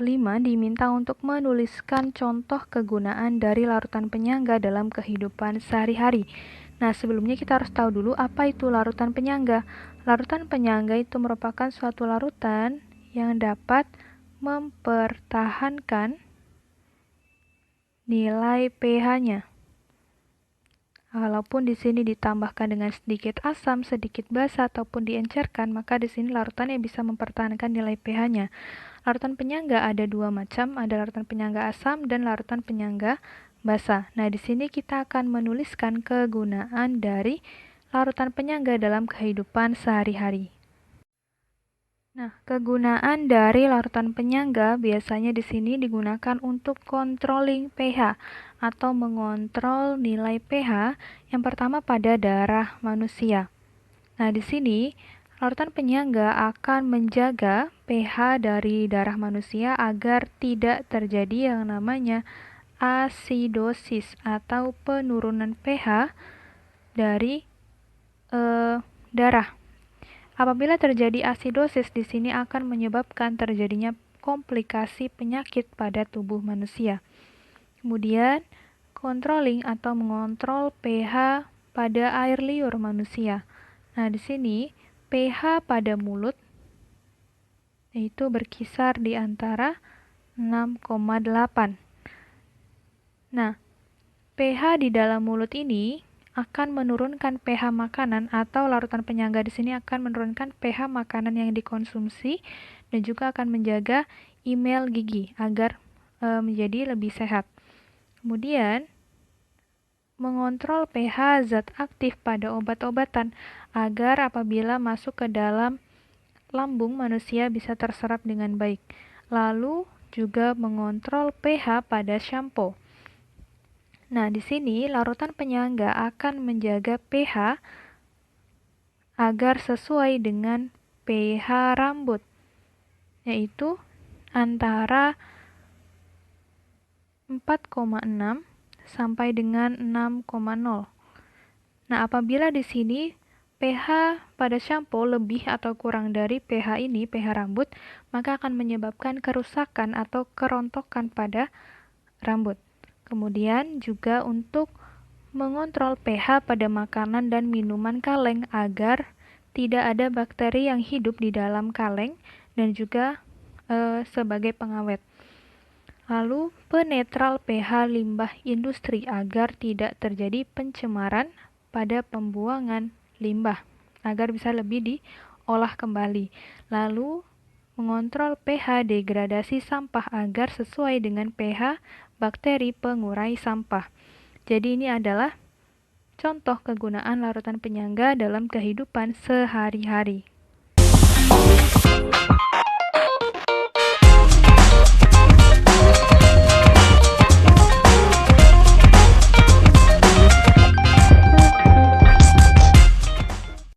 nomor 5 diminta untuk menuliskan contoh kegunaan dari larutan penyangga dalam kehidupan sehari-hari. Nah, sebelumnya kita harus tahu dulu apa itu larutan penyangga. Larutan penyangga itu merupakan suatu larutan yang dapat mempertahankan nilai pH-nya. Walaupun di sini ditambahkan dengan sedikit asam, sedikit basa, ataupun diencerkan, maka di sini larutan yang bisa mempertahankan nilai pH-nya. Larutan penyangga ada dua macam, ada larutan penyangga asam dan larutan penyangga basa. Nah, di sini kita akan menuliskan kegunaan dari larutan penyangga dalam kehidupan sehari-hari. Nah, kegunaan dari larutan penyangga biasanya di sini digunakan untuk controlling pH atau mengontrol nilai pH yang pertama pada darah manusia. Nah, di sini larutan penyangga akan menjaga pH dari darah manusia agar tidak terjadi yang namanya asidosis atau penurunan pH dari darah. Apabila terjadi asidosis, di sini akan menyebabkan terjadinya komplikasi penyakit pada tubuh manusia. Kemudian, controlling atau mengontrol pH pada air liur manusia. Nah, di sini pH pada mulut itu berkisar di antara 6,8. Nah, pH di dalam mulut ini akan menurunkan pH makanan atau larutan penyangga di sini akan menurunkan pH makanan yang dikonsumsi dan juga akan menjaga email gigi agar menjadi lebih sehat. Kemudian, mengontrol pH zat aktif pada obat-obatan agar apabila masuk ke dalam lambung manusia bisa terserap dengan baik. Lalu juga mengontrol pH pada shampoo. Nah, di sini larutan penyangga akan menjaga pH agar sesuai dengan pH rambut, yaitu antara 4,6 sampai dengan 6,0. Nah, apabila di sini pH pada shampoo lebih atau kurang dari pH ini, pH rambut, maka akan menyebabkan kerusakan atau kerontokan pada rambut. Kemudian juga untuk mengontrol pH pada makanan dan minuman kaleng agar tidak ada bakteri yang hidup di dalam kaleng dan juga sebagai pengawet. Lalu penetral pH limbah industri agar tidak terjadi pencemaran pada pembuangan limbah agar bisa lebih diolah kembali. Lalu mengontrol pH degradasi sampah agar sesuai dengan pH bakteri pengurai sampah. Jadi ini adalah contoh kegunaan larutan penyangga dalam kehidupan sehari-hari.